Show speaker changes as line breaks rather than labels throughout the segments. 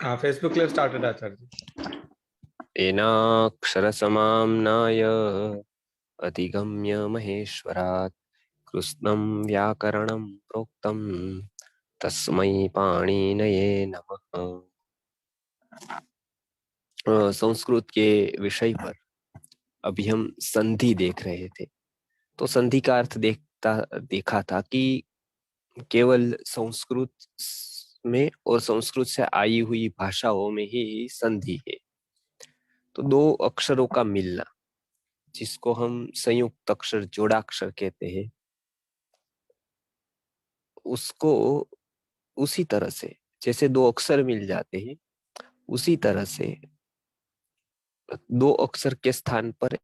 हाँ, Facebook live started आचार्य जी।
एनाक्षरसमाम्नाय अधिगम्य महेश्वरात् कृत्स्नं व्याकरणं प्रोक्तं तस्मै पाणिनये नमः। संस्कृत के विषय पर अभी हम संधि देख रहे थे। तो संधि का अर्थ देखा था कि केवल संस्कृत में और संस्कृत से आई हुई भाषाओं में ही संधि है। तो दो अक्षरों का मिलना, जिसको हम संयुक्त अक्षर जोड़ाक्षर कहते हैं, उसको उसी तरह से जैसे दो अक्षर मिल जाते हैं, उसी तरह से दो अक्षर के स्थान पर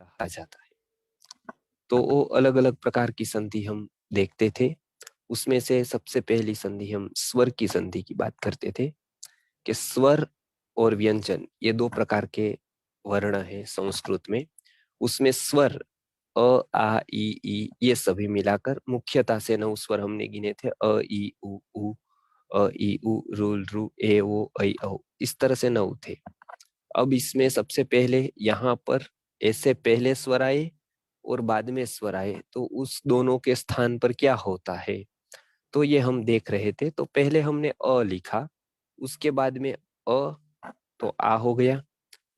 कहा जाता है। तो वो अलग अलग प्रकार की संधि हम देखते थे। उसमें से सबसे पहली संधि हम स्वर की संधि की बात करते थे कि स्वर और व्यंजन ये दो प्रकार के वर्ण है संस्कृत में। उसमें स्वर अ आ ई ये सभी मिलाकर मुख्यतः से 9 स्वर हमने गिने थे। अ ई उ अ ई उ रू रू ए ओ ऐ औ, इस तरह से 9 थे। अब इसमें सबसे पहले यहाँ पर ऐसे पहले स्वर आए और बाद में स्वर आए, तो उस दोनों के स्थान पर क्या होता है, तो ये हम देख रहे थे। तो पहले हमने अ लिखा, उसके बाद में अ तो आ हो गया,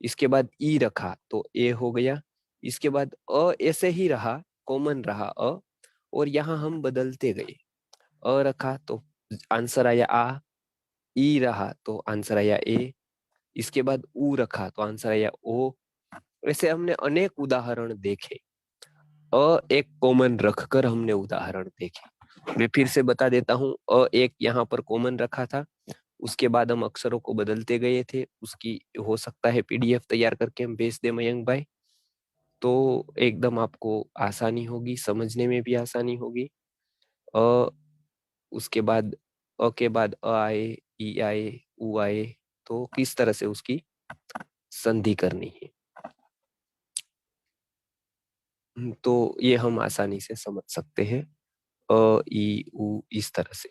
इसके बाद ई रखा तो ए हो गया, इसके बाद अ ऐसे ही रहा, कॉमन रहा अ, और यहाँ हम बदलते गए। अ रखा तो आंसर आया आ, ई रहा तो आंसर आया ए, इसके बाद ऊ रखा तो आंसर आया ओ। वैसे हमने अनेक उदाहरण देखे, एक कॉमन रखकर हमने उदाहरण देखे। मैं फिर से बता देता हूँ, एक यहाँ पर कॉमन रखा था, उसके बाद हम अक्षरों को बदलते गए थे। उसकी हो सकता है पीडीएफ तैयार करके हम भेज दे मयंक भाई, तो एकदम आपको आसानी होगी, समझने में भी आसानी होगी। अ उसके बाद अ के बाद अ आए, ई आए, उ आए, तो किस तरह से उसकी संधि करनी है, तो ये हम आसानी से समझ सकते हैं। अ ई उ इस तरह से।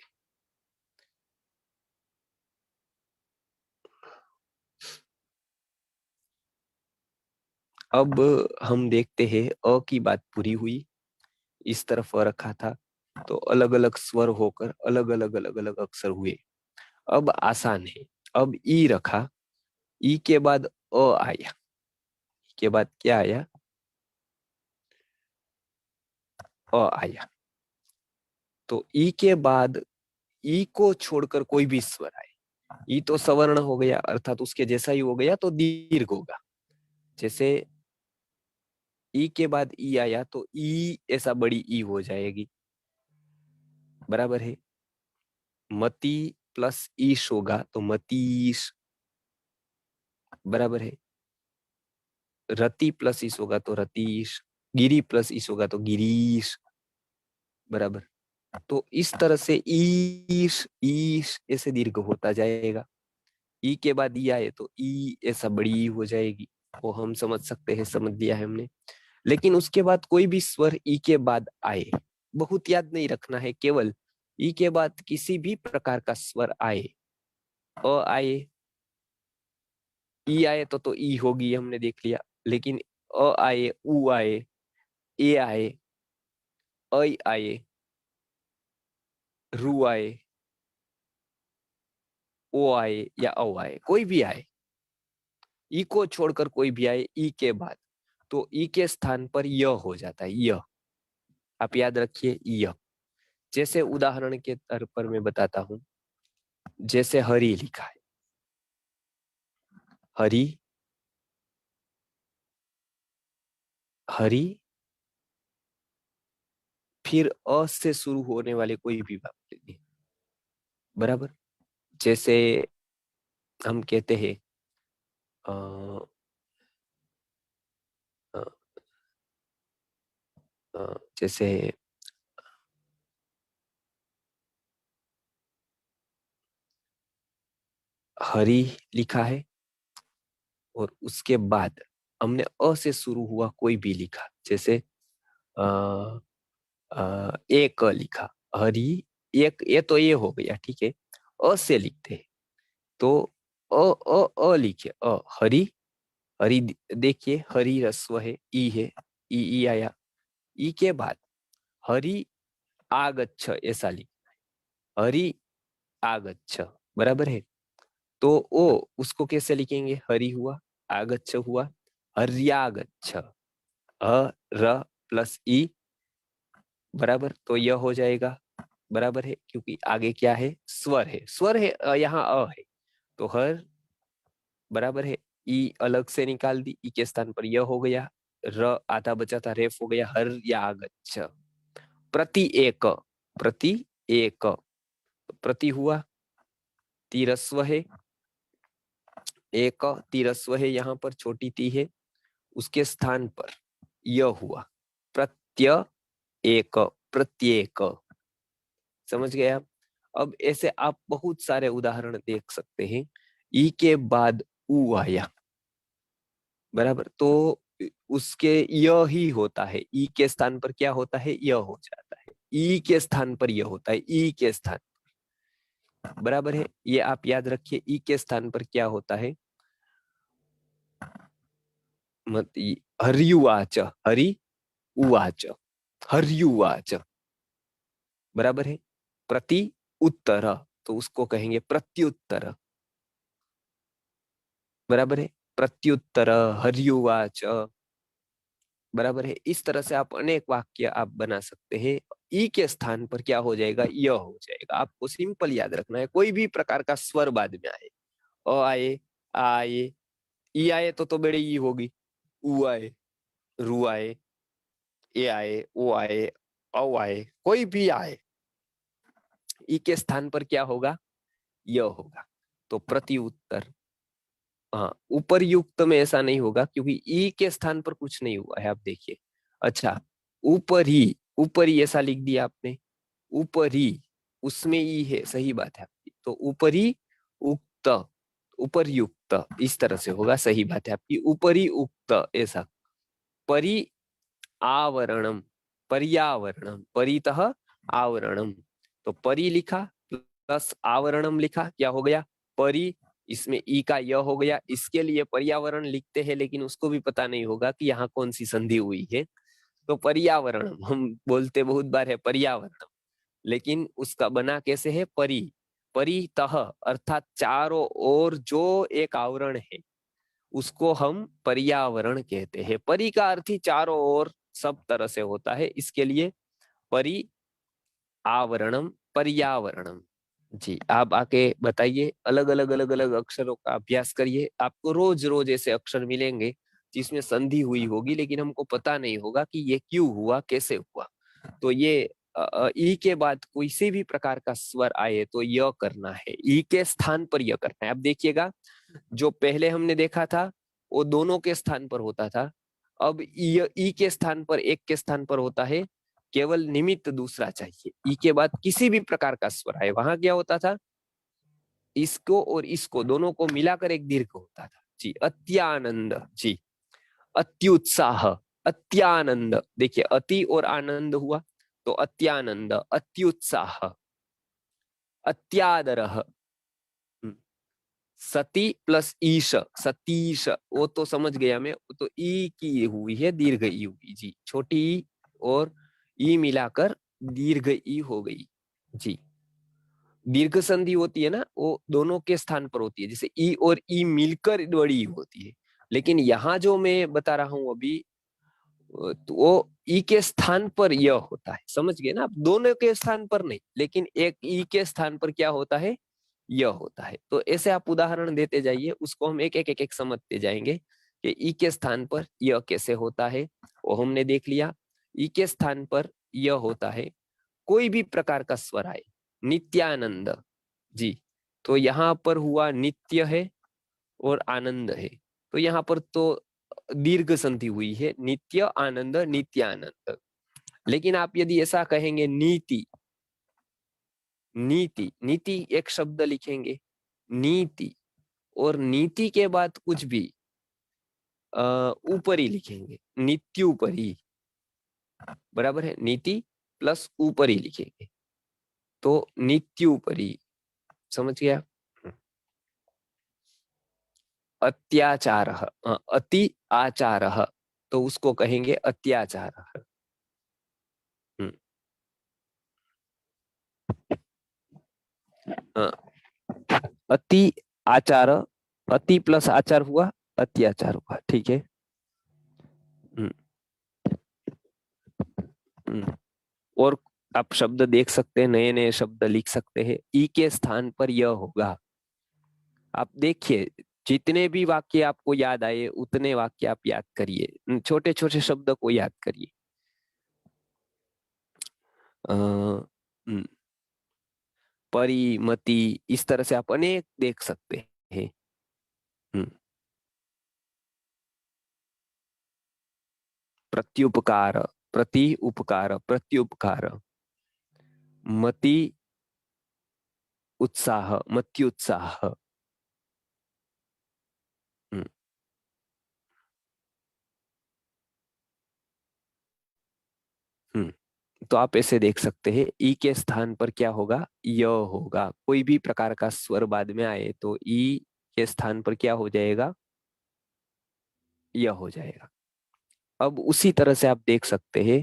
अब हम देखते हैं अ की बात पूरी हुई, इस तरफ अ रखा था तो अलग अलग स्वर होकर अलग अलग अलग अलग अक्षर हुए। अब आसान है, अब ई रखा, ई के बाद अ आया, के बाद क्या आया, अ आया। तो ई के बाद ई को छोड़कर कोई भी स्वर आए, ई तो सवर्ण हो गया, अर्थात उसके जैसा ही हो गया, तो दीर्घ होगा। जैसे ई के बाद ई आया तो ई ऐसा बड़ी ई हो जाएगी, बराबर है। मती प्लस ईश होगा तो मतीश, बराबर है। रति प्लस ईश होगा तो रतीश, गिरी प्लस ईश होगा तो गिरीश, बराबर। तो इस तरह से ईश ईश ऐसे दीर्घ होता जाएगा। ई के बाद ई आए तो ई ऐसा बड़ी ई हो जाएगी, वो हम समझ सकते हैं, समझ लिया है हमने। लेकिन उसके बाद कोई भी स्वर ई के बाद आए, बहुत याद नहीं रखना है, केवल ई के बाद किसी भी प्रकार का स्वर आए, अ आए, ई आए तो ई होगी, हमने देख लिया। लेकिन अ आए, उ आए, ए आए, ऐ आए, रू आए, ओ आए या औ आए, कोई भी आए, ई को छोड़कर कोई भी आए ई के बाद, तो ई के स्थान पर य हो जाता है, य। आप याद रखिए य। जैसे उदाहरण के तौर पर मैं बताता हूं, जैसे हरि लिखा है, हरि, हरि, फिर अ से शुरू होने वाले कोई भी वाक्य, बराबर। जैसे हम कहते हैं अ, अ, जैसे हरि लिखा है और उसके बाद हमने अ से शुरू हुआ कोई भी लिखा, जैसे एक लिखा, हरि एक ये तो ये हो गया, ठीक है। अ से लिखते हैं तो अ लिखिए, हरि, हरि देखिए, हरि रस्व है, ई है, ई आया, ई के बाद हरि आगच्छ ऐसा लिखना है, हरि आगच्छ, बराबर है। तो ओ उसको कैसे लिखेंगे, हरि हुआ, आगच्छ हुआ, हर्यागच्छ, र प्लस ई, बराबर, तो यह हो जाएगा, बराबर है, क्योंकि आगे क्या है, स्वर है, स्वर है, यहाँ है, तो हर, बराबर है, ई अलग से निकाल दी, ई के स्थान पर यह हो गया, र आधा बचा था, रेफ हो गया, हर्यागच्छ, प्रति एक, प्रति एक, प्रति हुआ, तीरस्व है, एक तीरस्व है, यहाँ पर छोटी ती है, उसके स्थान पर यह हुआ, प्रत्य एक, प्रत्येक, समझ गए आप। अब ऐसे आप बहुत सारे उदाहरण देख सकते हैं। ई के बाद उ आया, बराबर, तो उसके य ही होता है, ई के स्थान पर क्या होता है, य हो जाता है, ई के स्थान पर यह होता है, ई के स्थान, बराबर है, ये आप याद रखिए, ई के स्थान पर क्या होता है, मत हर्युवाच, हरि उवाच, हर्युवाच, बराबर है, प्रति उत्तर, तो उसको कहेंगे प्रत्युत्तर, बराबर है, प्रत्युत्तर, हर्युवाच, बराबर है। इस तरह से आप अनेक वाक्य आप बना सकते हैं। ई के स्थान पर क्या हो जाएगा, य हो जाएगा, आपको सिंपल याद रखना है, कोई भी प्रकार का स्वर बाद में आए, अ आए, आ आए, ई आए तो बड़े ई होगी, उ आए, रू आए, ए आए, ओ आए, औ आए, कोई भी आए, ई के स्थान पर क्या होगा, य होगा, तो प्रति उत्तर। हाँ, उपरयुक्त में ऐसा नहीं होगा, क्योंकि ई के स्थान पर कुछ नहीं हुआ है, आप देखिए। अच्छा, ऊपर ही, ऊपर ही ऐसा लिख दिया आपने, ऊपर ही, उसमें ई है, सही बात है आपकी, तो ऊपरी उक्त, उपरयुक्त, इस तरह से होगा, सही बात है आपकी, ऊपरी उक्त ऐसा, परि आवरणम, पर्यावरणम, परितः आवरणम, तो परि लिखा प्लस आवरणम लिखा, क्या हो गया, परि, इसमें ई का य हो गया, इसके लिए पर्यावरण लिखते हैं, लेकिन उसको भी पता नहीं होगा कि यहाँ कौन सी संधि हुई है, तो पर्यावरण हम बोलते बहुत बार है पर्यावरण, लेकिन उसका बना कैसे है, परि, परितः, अर्थात चारों ओर जो एक आवरण है उसको हम पर्यावरण कहते हैं। परि का अर्थ ही चारों ओर सब तरह से होता है, इसके लिए परि आवरणम, पर्यावरणम। जी, आप आके बताइए, अलग अलग अक्षरों का अभ्यास करिए, आपको रोज रोज ऐसे अक्षर मिलेंगे जिसमें संधि हुई होगी, लेकिन हमको पता नहीं होगा कि ये क्यों हुआ, कैसे हुआ। तो ये ई के बाद किसी भी प्रकार का स्वर आए तो य करना है, ई के स्थान पर य करना है। अब देखिएगा, जो पहले हमने देखा था वो दोनों के स्थान पर होता था, अब ई के स्थान पर, एक के स्थान पर होता है, केवल निमित्त दूसरा चाहिए। ई के बाद किसी भी प्रकार का स्वर आए, वहां क्या होता था, इसको और इसको दोनों को मिलाकर एक दीर्घ होता था। जी, अत्यानंद, जी, अत्युत्साह, अत्यानंद, देखिए अति और आनंद हुआ, तो अत्यानंद, अत्युत्साह, अत्यादरः, सती प्लस ईश, सतीश, वो तो समझ गया मैं, वो तो ई की हुई है, दीर्घ ई हुई, जी, छोटी ई और ई मिलाकर दीर्घ ई हो गई। जी, दीर्घ संधि होती है ना, वो दोनों के स्थान पर होती है, जैसे ई और ई मिलकर बड़ी होती है, लेकिन यहाँ जो मैं बता रहा हूं अभी, तो वो ई के स्थान पर यह होता है, समझ गए ना आप, दोनों के स्थान पर नहीं, लेकिन एक ई के स्थान पर क्या होता है, यह होता है। तो ऐसे आप उदाहरण देते जाइए, उसको हम एक एक समझते जाएंगे कि ई के स्थान पर यह कैसे होता है, वो हमने देख लिया। ई के स्थान पर यह होता है, कोई भी प्रकार का स्वर आए, नित्यानंद, जी, तो यहाँ पर हुआ नित्य है और आनंद है, तो यहाँ पर तो दीर्घ संधि हुई है, नित्य आनंद, नित्यानंद। लेकिन आप यदि ऐसा कहेंगे नीति, नीति, नीति एक शब्द लिखेंगे, नीति, और नीति के बाद कुछ भी ऊपरी लिखेंगे, नित्युपरी, बराबर है, नीति प्लस ऊपरी लिखेंगे, तो नित्युपरी, समझ गया। अत्याचार, अति आचार, तो उसको कहेंगे अत्याचार। अति आचार, अति प्लस आचार हुआ अत्याचार हुआ, ठीक है। हम्म, और आप शब्द देख सकते हैं, नए नए शब्द लिख सकते हैं। ई के स्थान पर यह होगा। आप देखिए, जितने भी वाक्य आपको याद आए उतने वाक्य आप याद करिए, छोटे छोटे शब्द को याद करिए। परी, मति, इस तरह से आप अनेक देख सकते हैं। प्रत्युपकार, प्रति उपकार, प्रत्युपकार। मति उत्साह, मत्युत्साह। तो आप ऐसे देख सकते हैं, ई के स्थान पर क्या होगा, य होगा। कोई भी प्रकार का स्वर बाद में आए तो ई के स्थान पर क्या हो जाएगा, य हो जाएगा। अब उसी तरह से आप देख सकते हैं,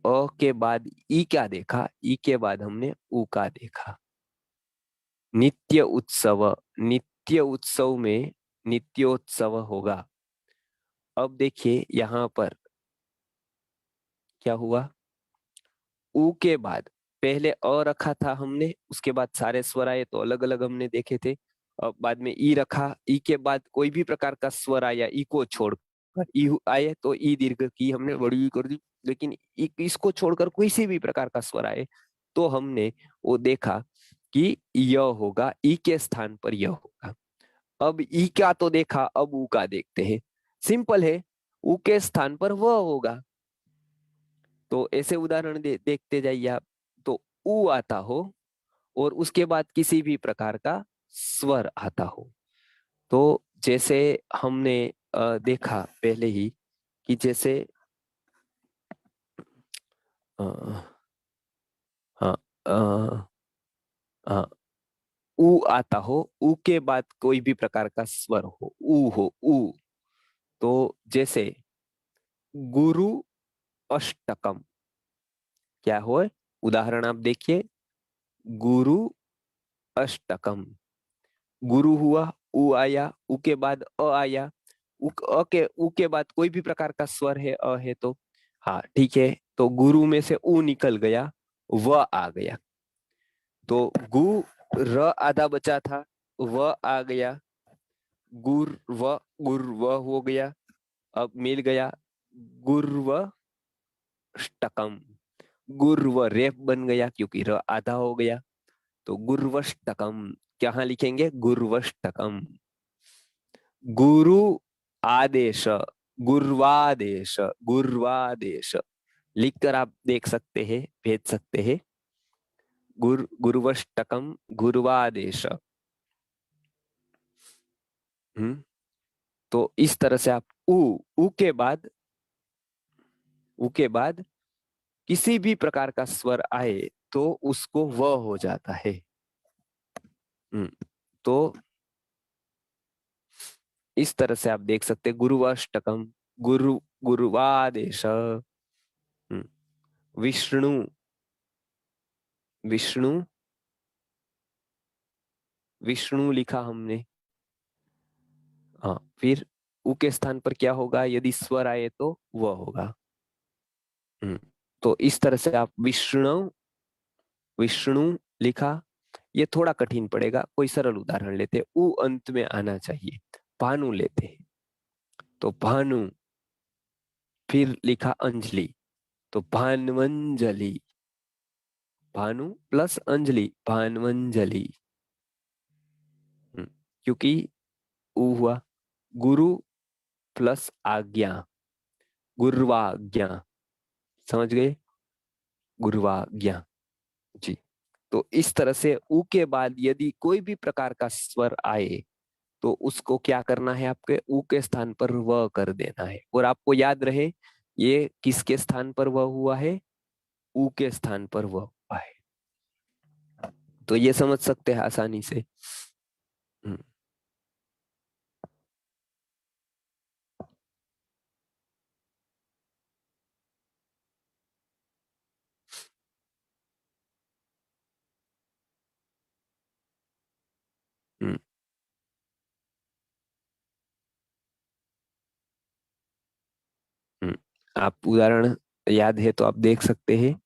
अ के बाद ई क्या देखा, ई के बाद हमने उ का देखा। नित्य उत्सव, नित्य उत्सव में नित्योत्सव होगा। अब देखिए यहां पर क्या हुआ, उ के बाद पहले अ रखा था हमने, उसके बाद सारे स्वर आए तो अलग अलग हमने देखे थे। अब बाद में ई रखा, ई के बाद कोई भी प्रकार का स्वर आया ई को छोड़कर, ई आए तो ई दीर्घ की हमने बड़ी कर दी। लेकिन इसको छोड़कर किसी भी प्रकार का स्वर आए तो हमने वो देखा कि य होगा, ई के स्थान पर य होगा। अब ई का तो देखा, अब उ का देखते हैं। सिंपल है, उ के स्थान पर व होगा। तो ऐसे उदाहरण देखते जाइए आप। तो उ आता हो और उसके बाद किसी भी प्रकार का स्वर आता हो। तो जैसे हमने देखा पहले ही कि जैसे अ, हाँ, हाँ, उ आता हो, उ के बाद कोई भी प्रकार का स्वर हो, उ हो, उ। तो जैसे गुरु अष्टकम, क्या हो, उदाहरण आप देखिए, गुरु अष्टकम। गुरु हुआ, उ आया, उ के बाद अ आया, उ के बाद कोई भी प्रकार का स्वर है, अ है तो हाँ ठीक है। तो गुरु में से उ निकल गया, व आ गया। तो गु र आधा बचा था, व आ गया, गुर व हो गया। अब मिल गया गुर्व ष्टकम। गुर्व रेप बन गया क्योंकि र आधा हो गया। तो गुर्वष्टकम, क्या लिखेंगे, गुर्वष्टकम। गुरु आदेश, गुर्वादेश, गुर्वादेश लिखकर आप देख सकते हैं, भेज सकते हैं। गुर्वष्टकम, गुर्वादेश। तो इस तरह से आप उ के बाद किसी भी प्रकार का स्वर आए तो उसको व हो जाता है। तो इस तरह से आप देख सकते हैं, गुरुवाष्टकम, गुरुवादेश। विष्णु, विष्णु, विष्णु लिखा हमने। हाँ, फिर उ के स्थान पर क्या होगा, यदि स्वर आए तो वह होगा। तो इस तरह से आप विष्णु, विष्णु लिखा। ये थोड़ा कठिन पड़ेगा, कोई सरल उदाहरण लेते हैं। उ अंत में आना चाहिए। भानु लेते हैं, तो भानु, फिर लिखा अंजलि, तो भानवंजलि। भानु प्लस अंजलि, भानवंजलि। क्योंकि उ हुआ। गुरु प्लस आज्ञा, गुरुवाज्ञा। समझ गए, गुरुवाज्ञा जी। तो इस तरह से उ के बाद यदि कोई भी प्रकार का स्वर आए तो उसको क्या करना है, आपके उ के स्थान पर व कर देना है। और आपको याद रहे ये किसके स्थान पर व हुआ है, उ के स्थान पर व हुआ है। तो ये समझ सकते हैं आसानी से। हम्म, हम्म, हम्म। आप उदाहरण याद है तो आप देख सकते हैं।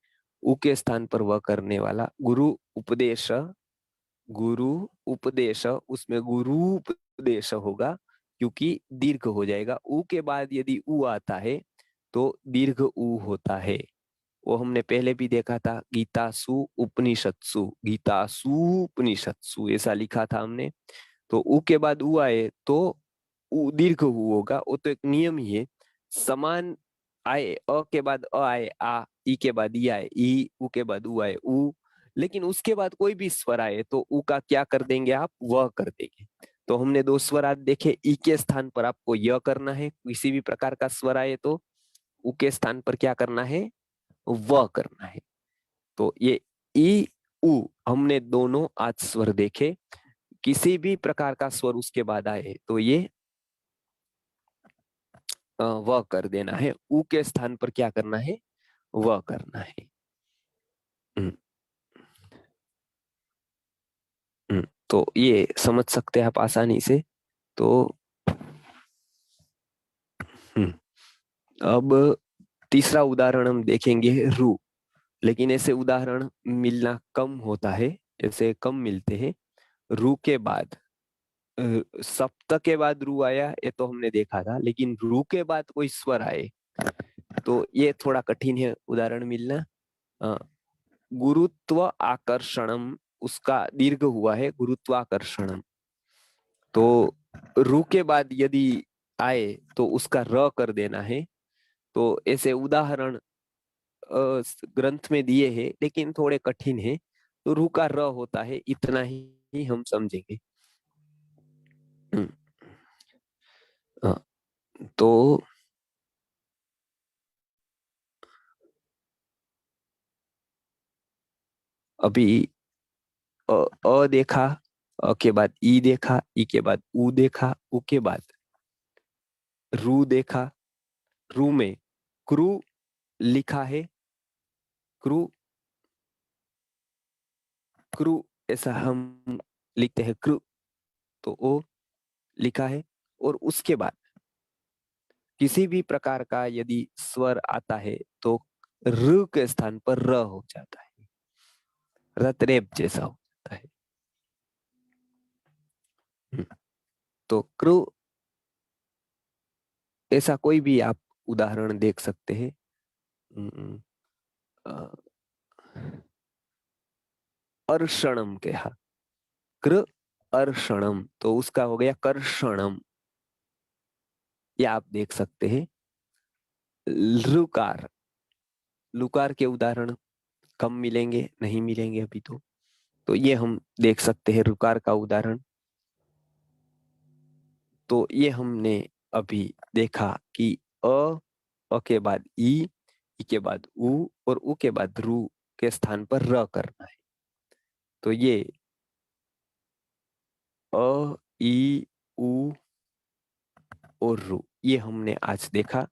उ के स्थान पर वह करने वाला, गुरु उपदेश, उसमें गुरु उपदेश होगा क्योंकि दीर्घ हो जाएगा। उ के बाद यदि उ आता है तो दीर्घ उ होता है। वो हमने पहले भी देखा था, गीतासु उपनिषत्सु ऐसा लिखा था हमने। तो उ के बाद उ आए तो उ दीर्घ उ होगा, वो तो एक नियम ही है। समान आए, अ के बाद अ आए आ, ई के बाद ई आए ई, उ के बाद उ आए उ, लेकिन उसके बाद कोई भी स्वर आए तो उ का क्या कर देंगे आप, वह कर देंगे। तो हमने दो स्वर आज देखे, ई के स्थान पर आपको य करना है, किसी भी प्रकार का स्वर आए तो उ के स्थान पर क्या करना है, वह करना है। तो ये ई उ हमने दोनों आज स्वर देखे। किसी भी प्रकार का स्वर उसके बाद आए तो ये वह कर देना है, उ के स्थान पर क्या करना है, वह करना है। हम्म, तो ये समझ सकते हैं आप आसानी से। तो हम्म, अब तीसरा उदाहरण हम देखेंगे रू। लेकिन ऐसे उदाहरण मिलना कम होता है, ऐसे कम मिलते हैं। रू के बाद सप्त के बाद रू आया ये तो हमने देखा था, लेकिन रू के बाद कोई स्वर आए तो ये थोड़ा कठिन है उदाहरण मिलना। अ, गुरुत्व आकर्षणम, उसका दीर्घ हुआ है गुरुत्वाकर्षणम। तो रू के बाद यदि आए तो उसका र कर देना है। तो ऐसे उदाहरण ग्रंथ में दिए हैं लेकिन थोड़े कठिन है। तो रू का र होता है, इतना ही हम समझेंगे। हम्म, अ, तो अभी देखा, अ के बाद ई देखा, ई के बाद उ देखा, उ के बाद रू देखा। रू में क्रू लिखा है, क्रू क्रू ऐसा हम लिखते हैं क्रू, तो ओ लिखा है। और उसके बाद किसी भी प्रकार का यदि स्वर आता है तो र के स्थान पर र हो जाता है, रतरेप जैसा हो जाता है। हम्म, तो क्रू ऐसा कोई भी आप उदाहरण देख सकते हैं। हम्म, अ, अर्षणम कहा, कृ अर्षणम, तो उसका हो गया कर्षणम। ये आप देख सकते हैं। लुकार, लुकार के उदाहरण कम मिलेंगे, नहीं मिलेंगे अभी तो ये हम देख सकते हैं रुकार का उदाहरण। तो ये हमने अभी देखा कि अ के बाद ई के बाद उ और उ के बाद रू के स्थान पर र करना है। तो ये अ ई उ और रू ये हमने आज देखा।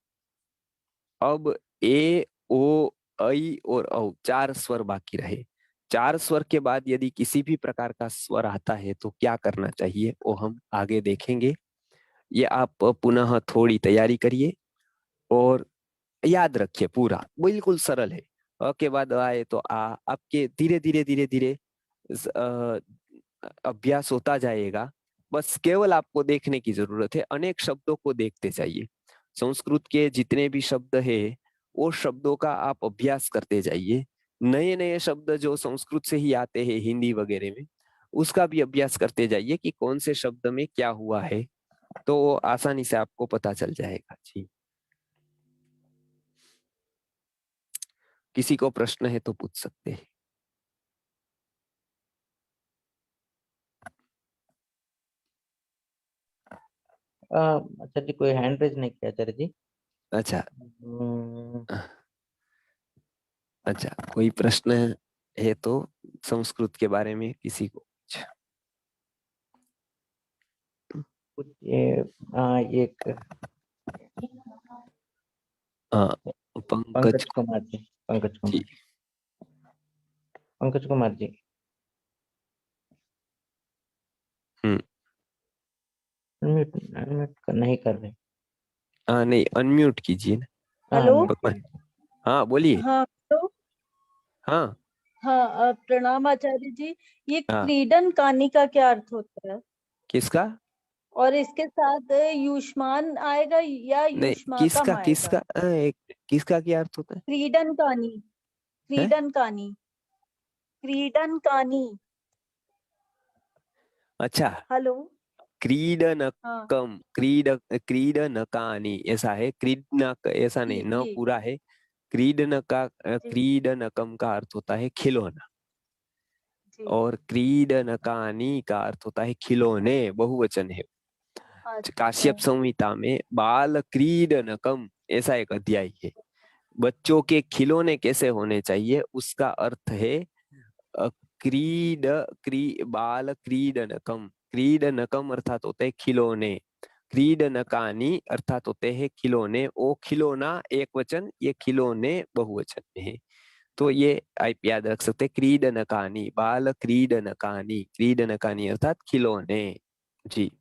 अब ए ओ ऐ और औ चार स्वर बाकी रहे। चार स्वर के बाद यदि किसी भी प्रकार का स्वर आता है तो क्या करना चाहिए वो हम आगे देखेंगे। ये आप पुनः थोड़ी तैयारी करिए और याद रखिए, पूरा बिल्कुल सरल है। अ के बाद आए तो आ, आपके धीरे धीरे धीरे धीरे अभ्यास होता जाएगा। बस केवल आपको देखने की जरूरत है, अनेक शब्दों को देखते जाइए। संस्कृत के जितने भी शब्द है वो शब्दों का आप अभ्यास करते जाइए। नए नए शब्द जो संस्कृत से ही आते हैं हिंदी वगैरह में, उसका भी अभ्यास करते जाइए कि कौन से शब्द में क्या हुआ है। तो वो आसानी से आपको पता चल जाएगा जी। किसी को प्रश्न है तो पूछ सकते हैं।
आचार्य जी कोई हैंड रेज नहीं किया आचार्य जी।
अच्छा,
हम्म,
अच्छा कोई प्रश्न है तो संस्कृत के बारे में किसी को?
कुछ एक
हाँ, पंकज
पंकज कुमार जी, पंकज
जी।
कुमार, पंकज कुमार जी। अनम्यूट अनम्यूट नहीं कर रहे।
हाँ नहीं, अनम्यूट कीजिए ना।
हाँ
हेलो।
unmute
भगवान,
किया।
हाँ बोलिए।
हाँ तो
हाँ
हाँ प्रणाम आचार्य जी। ये
हाँ,
क्रीडन कानी का क्या अर्थ होता है?
किसका?
और इसके साथ युष्मान आएगा या
नहीं,
युष्माकम
किसका
आएगा?
किसका किसका क्या अर्थ होता
क्रीडन कानी,
है?
क्रीडन कानी, क्रीडन कानी।
अच्छा,
हेलो। हाँ
क्रीडनकम, क्रीडनकानी ऐसा है। क्रीडनक ऐसा नहीं,
जी
न
जी
पूरा है। क्रीडनका
जी
क्रीडनकम का अर्थ होता है खिलौना,
जी।
और क्रीडनकानी का अर्थ होता है खिलौने, बहुवचन है।
अच्छा
काश्यप संहिता में बाल क्रीडनकम ऐसा एक अध्याय है। बच्चों के खिलौने कैसे होने चाहिए उसका अर्थ है अ, क्रीड बाल क्रीडनकम। क्रीडनकम अर्थात होते हैं खिलौने, क्रीडनकानी अर्थात होते हैं खिलौने। ओ खिलौना एक वचन, ये खिलौने बहुवचन में है। तो ये आप याद रख सकते हैं, क्रीडनकानी, बाल क्रीडनकानी, क्रीडनकानी अर्थात खिलौने। जी।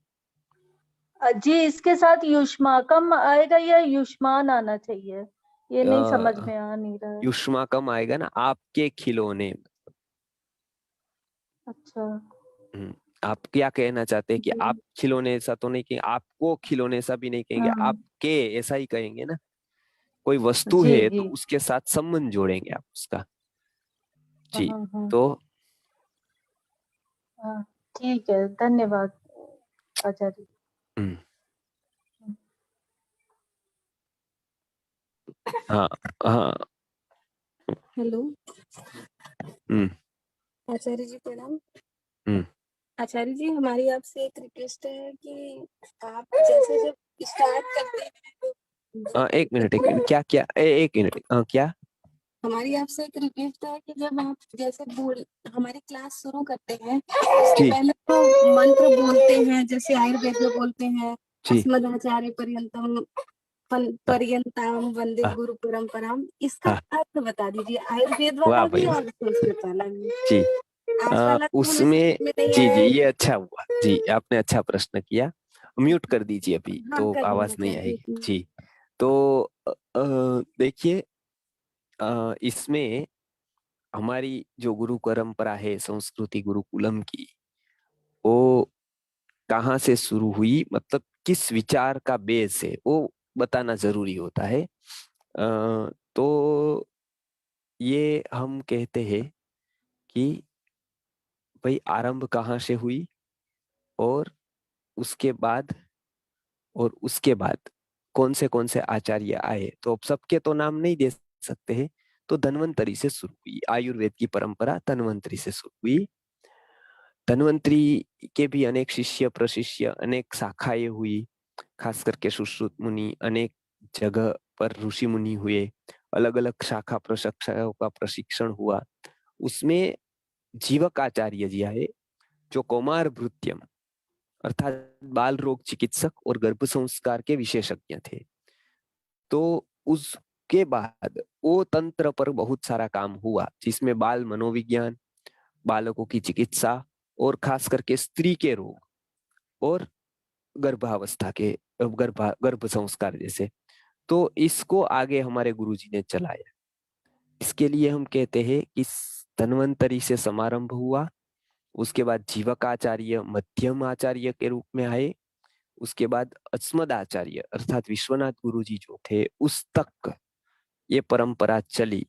जी, इसके साथ युष्माकम आएगा या युष्मान आना चाहिए? ये नहीं समझ में आ नहीं रहा है।
युष्माकम आएगा ना, आपके खिलौने।
अच्छा
आप क्या कहना चाहते हैं कि
जी।
आप खिलौने ऐसा तो नहीं कहेंगे, आपको खिलौने ऐसा भी नहीं कहेंगे,
हाँ
आपके ऐसा ही कहेंगे ना। कोई वस्तु
जी
है
जी।
तो उसके साथ संबंध जोड़ेंगे आप उसका।
हाँ
जी।
हाँ
तो
हाँ। ठीक है, धन्यवाद आचार्य।
हम्म, हाँ हाँ।
हेलो
हम्म
आचार्य जी, प्रणाम।
हम्म
आचार्य जी, हमारी आपसे एक रिक्वेस्ट है कि आप जैसे जब स्टार्ट करते हैं
एक मिनट, एक मिनट, क्या क्या एक मिनट, क्या?
हमारी आपसे एक रिक्वेस्ट है कि जब आप जैसे बोल हमारी क्लास शुरू करते हैं उसके
जी
पहले तो मंत्र बोलते हैं, जैसे आयुर्वेद में बोलते हैं
जी।
अस्मदाचार्य पर्यंतम
हाँ
पर्यंताम वंदे
हाँ
गुरु परंपराम। इसका
हाँ,
अर्थ बता दीजिए, आयुर्वेद
वाह
वाला भी
भाई वाह।
और संस्कृत वाला भी।
जी।
आज वाला तो हमें
उसमें,
समझ में नहीं
जी
आया
जी,
है।
ये अच्छा हुआ जी, आपने अच्छा प्रश्न किया। म्यूट कर दीजिए अभी,
हाँ,
तो
कर दूंगा
आवाज नहीं
कर
आएगी
देती हूँ।
जी। तो देखिए, इसमें हमारी जो गुरु परंपरा है संस्कृति गुरुकुलम की, वो कहाँ से शुरू हुई, मतलब किस विचार का बेस है, वो बताना जरूरी होता है। तो ये हम कहते हैं कि भाई आरंभ कहाँ से हुई, और उसके बाद उसके बाद कौन से आचार्य आए। तो अब सबके तो नाम नहीं दे सकते हैं। तो धन्वंतरी से शुरू हुई, आयुर्वेद की परंपरा धन्वंतरी से शुरू हुई। धन्वंतरी के भी अनेक शिष्य प्रशिष्य, अनेक शाखाएं हुई। खास करके सुश्रुत मुनि, अनेक जगह पर ऋषि मुनि हुए, अलग अलग शाखा प्रशिक्षकों का प्रशिक्षण हुआ। उसमें जीवक आचार्य जी आए, जो कौमार भृत्यम अर्थात बाल रोग चिकित्सक और गर्भ संस्कार के विशेषज्ञ थे। तो उसके बाद वो तंत्र पर बहुत सारा काम हुआ, जिसमें बाल मनोविज्ञान, बालकों की चिकित्सा, और खास करके स्त्री के रोग और गर्भावस्था के गर्भ संस्कार जैसे। तो इसको आगे हमारे गुरुजी ने चलाया। इसके लिए हम कहते हैं कि धन्वंतरी से समारंभ हुआ, उसके बाद जीवक आचार्य मध्यम आचार्य के रूप में आए, उसके बाद अस्मद आचार्य अर्थात विश्वनाथ गुरुजी जो थे उस तक ये परंपरा चली।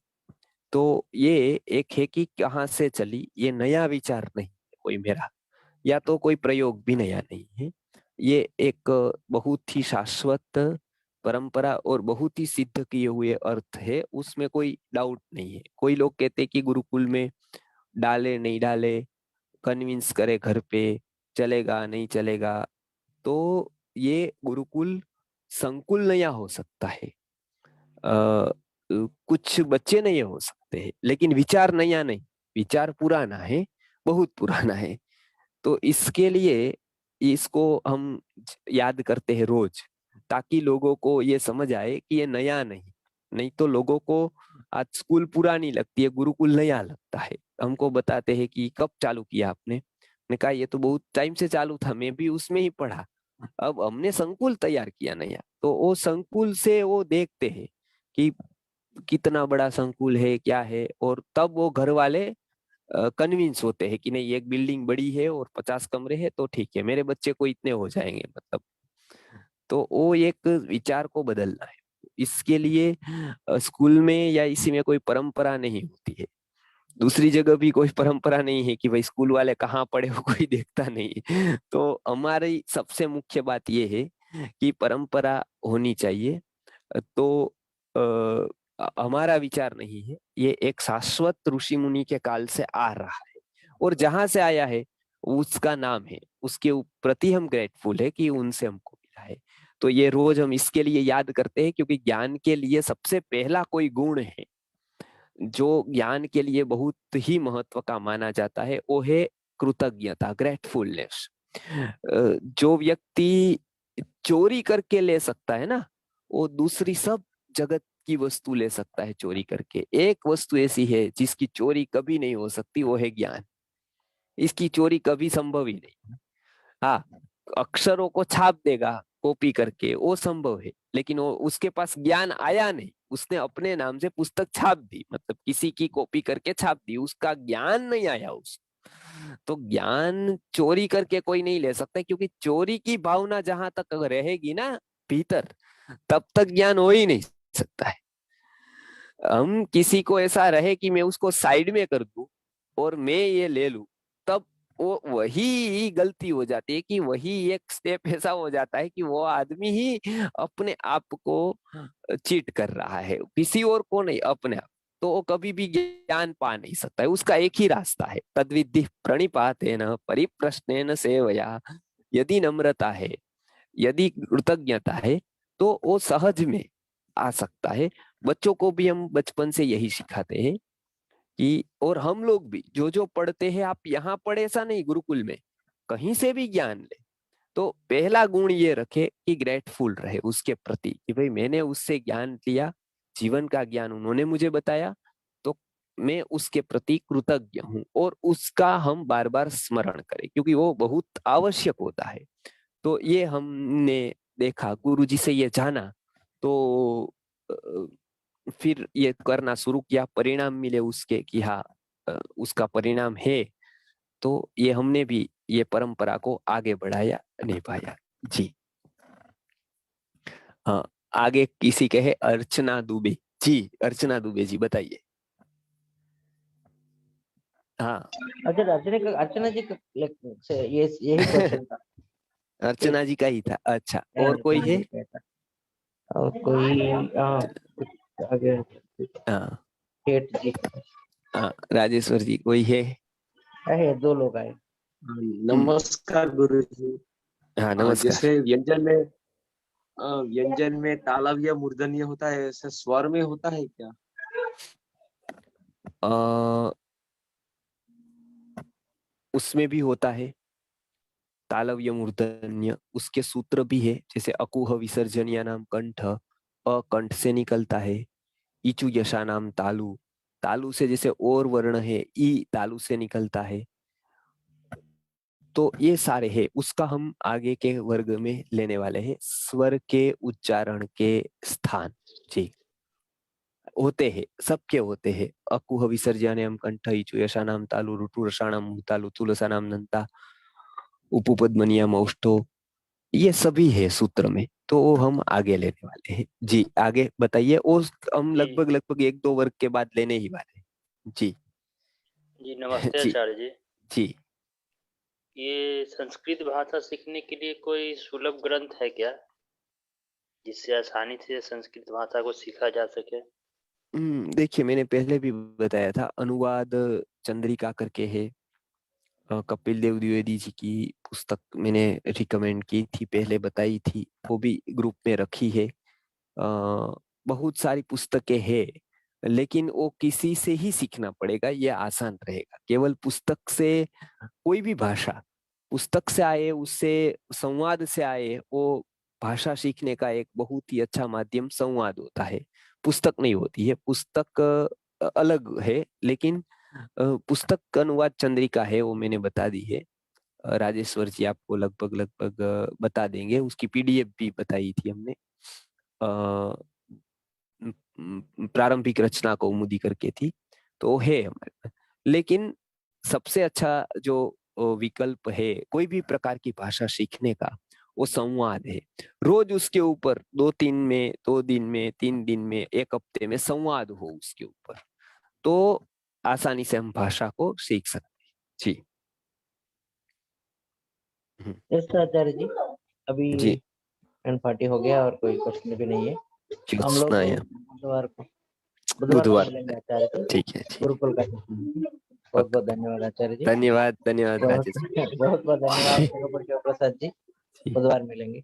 तो ये एक है कि कहाँ से चली, ये नया विचार नहीं है कोई मेरा, या तो कोई प्रयोग भी नया नहीं है। ये एक बहुत ही शाश्वत परंपरा और बहुत ही सिद्ध किए हुए अर्थ है, उसमें कोई डाउट नहीं है। कोई लोग कहते हैं कि गुरुकुल में डाले नहीं डाले, कन्विंस करे घर पे, चलेगा नहीं चलेगा। तो ये गुरुकुल संकुल नया हो सकता है, कुछ बच्चे नहीं हो सकते हैं, लेकिन विचार नया नहीं। विचार पुराना है, बहुत पुराना है। तो इसके लिए इसको हम याद करते हैं रोज, ताकि लोगों को ये समझ आए कि ये नया नहीं तो लोगों को आज स्कूल पुरानी लगती है, गुरुकुल नया लगता है। हमको बताते हैं कि कब चालू किया आपने, मैंने कहा ये तो बहुत टाइम से चालू था, मैं भी उसमें ही पढ़ा, अब हमने संकुल तैयार किया नया। तो वो संकुल से वो देखते हैं कि कितना बड़ा संकुल है, क्या है, और तब वो घर वाले कन्विंस होते हैं कि नहीं एक बिल्डिंग बड़ी है और 50 कमरे हैं तो ठीक है, मेरे बच्चे को इतने हो जाएंगे, मतलब। तो वो एक विचार को बदलना है। इसके लिए स्कूल में या इसी में कोई परंपरा नहीं होती है, दूसरी जगह भी कोई परंपरा नहीं है कि भाई स्कूल वाले कहाँ पढ़े हो कोई देखता नहीं। तो हमारी सबसे मुख्य बात ये है कि परंपरा होनी चाहिए। तो हमारा विचार नहीं है, ये एक शाश्वत ऋषि मुनि के काल से आ रहा है, और जहां से आया है उसका नाम है, उसके प्रति हम ग्रेटफुल है कि उनसे हमको मिला है। तो ये रोज हम इसके लिए याद करते हैं, क्योंकि ज्ञान के लिए सबसे पहला कोई गुण है जो ज्ञान के लिए बहुत ही महत्व का माना जाता है, वो है कृतज्ञता, ग्रेटफुलनेस। जो व्यक्ति चोरी करके ले सकता है ना, वो दूसरी सब जगत की वस्तु ले सकता है चोरी करके। एक वस्तु ऐसी है जिसकी चोरी कभी नहीं हो सकती, वो है ज्ञान। इसकी चोरी कभी संभव ही नहीं। हाँ, अक्षरों को छाप देगा कॉपी करके, वो संभव है, लेकिन वो उसके पास ज्ञान आया नहीं, उसने अपने नाम से पुस्तक छाप दी, मतलब किसी की कॉपी करके छाप दी, उसका ज्ञान नहीं आया उसको। तो ज्ञान चोरी करके कोई नहीं ले सकता, क्योंकि चोरी की भावना जहां तक रहेगी ना भीतर, तब तक ज्ञान हो ही नहीं सकता है। हम किसी को ऐसा रहे कि मैं उसको साइड में कर दूं और मैं ये ले लूं, तब वो वही गलती हो जाती है कि वही एक स्टेप ऐसा हो जाता है कि वो आदमी ही अपने आप को चीट कर रहा है, किसी और को नहीं, अपने आप। तो वो कभी भी ज्ञान पा नहीं सकता है। उसका एक ही रास्ता है, तद्विद्धि प्रणिपातेन परिप्रश्नेन सेवया। यदि नम्रता है, यदि कृतज्ञता है, तो वो सहज में आ सकता है। बच्चों को भी हम बचपन से यही सिखाते हैं कि, और हम लोग भी जो जो पढ़ते हैं, आप यहाँ पढ़े ऐसा नहीं, गुरुकुल में कहीं से भी ज्ञान ले, तो पहला गुण ये रखे कि ग्रेटफुल रहे उसके प्रति, कि भाई मैंने उससे ज्ञान लिया, जीवन का ज्ञान उन्होंने मुझे बताया, तो मैं उसके प्रति कृतज्ञ हूँ, और उसका हम बार बार स्मरण करें, क्योंकि वो बहुत आवश्यक होता है। तो ये हमने देखा, गुरुजी से ये जाना, तो फिर ये करना शुरू किया, परिणाम मिले उसके कि हाँ उसका परिणाम है। तो ये हमने भी ये परंपरा को आगे बढ़ाया, निभाया। जी हाँ, आगे किसी के है अर्चना दुबे जी। अर्चना दुबे जी बताइए। हाँ,
अर्चना जी का ये यही क्वेश्चन था।
अर्चना जी का ही था। अच्छा, और कोई है?
और कोई आगे
हाँ
सेठ जी
हाँ, राजेश्वर जी कोई है?
है, 2 लोग आए।
नमस्कार गुरुजी।
हाँ नमस्कार।
जैसे व्यंजन में तालव्य मूर्धन्य होता है, ऐसे स्वर में होता है क्या?
उसमें भी होता है तालव्य मूर्धन्य, उसके सूत्र भी है, जैसे अकुह विसर्जनीय नाम कंठ, कंठ से निकलता है। इचु यशा नाम तालु, तालु से जैसे और वर्ण है, ई तालु से निकलता है। तो ये सारे है, उसका हम आगे के वर्ग में लेने वाले हैं, स्वर के उच्चारण के स्थान। जी होते हैं, सबके होते हैं। अकुह विसर्जनीयम कंठ, इचु यशा नाम तालु, ऋतु रसाणाम तालु, तुलसा नाम नंता, उपपद्मनियम औष्ठो, ये सभी है सूत्र में। तो वो हम आगे लेने वाले हैं। जी आगे बताइए। और हम लगभग 1-2 वर्ग के बाद लेने ही वाले हैं। जी
जी नमस्ते
जी
आचार्य जी।
जी।
ये संस्कृत भाषा सीखने के लिए कोई सुलभ ग्रंथ है क्या, जिससे आसानी से संस्कृत भाषा को सीखा जा सके?
देखिए, मैंने पहले भी बताया था, अनुवाद चंद्रिका करके है, कपिल देव द्विवेदी जी की पुस्तक मैंने रिकमेंड की थी, पहले बताई थी, वो भी ग्रुप में रखी है। बहुत सारी पुस्तकें हैं, लेकिन वो किसी से ही सीखना पड़ेगा, ये आसान रहेगा। केवल पुस्तक से कोई भी भाषा, पुस्तक से आए, उससे संवाद से आए, वो भाषा सीखने का एक बहुत ही अच्छा माध्यम संवाद होता है, पुस्तक नहीं होती है। पुस्तक अलग है, लेकिन पुस्तक अनुवाद चंद्रिका है, वो मैंने बता दी है। राजेश्वर जी आपको लगभग बता देंगे, उसकी पीडीएफ भी बताई थी हमने। प्रारंभिक रचना कौमुदी करके थी, तो वो है हमारे पास। लेकिन सबसे अच्छा जो विकल्प है कोई भी प्रकार की भाषा सीखने का, वो संवाद है। रोज उसके ऊपर 2 दिन में, 3 दिन में, 1 हफ्ते में संवाद हो उसके ऊपर, तो आसानी से हम भाषा को सीख सकते हैं। जी
यस आचार्य जी, अभी
जी
10:40 हो गया और कोई क्वेश्चन भी नहीं है। हम लोग
सुनाया
बुधवार को
बुधवार
मिलेंगे आचार्य जी,
ठीक है, ठीक।
गुरुकुल का session। बहुत बहुत धन्यवाद आचार्य जी।
धन्यवाद
बहुत
राजेश
बहुत धन्यवाद गुरुकुल शिव प्रसाद जी। बुधवार मिलेंगे।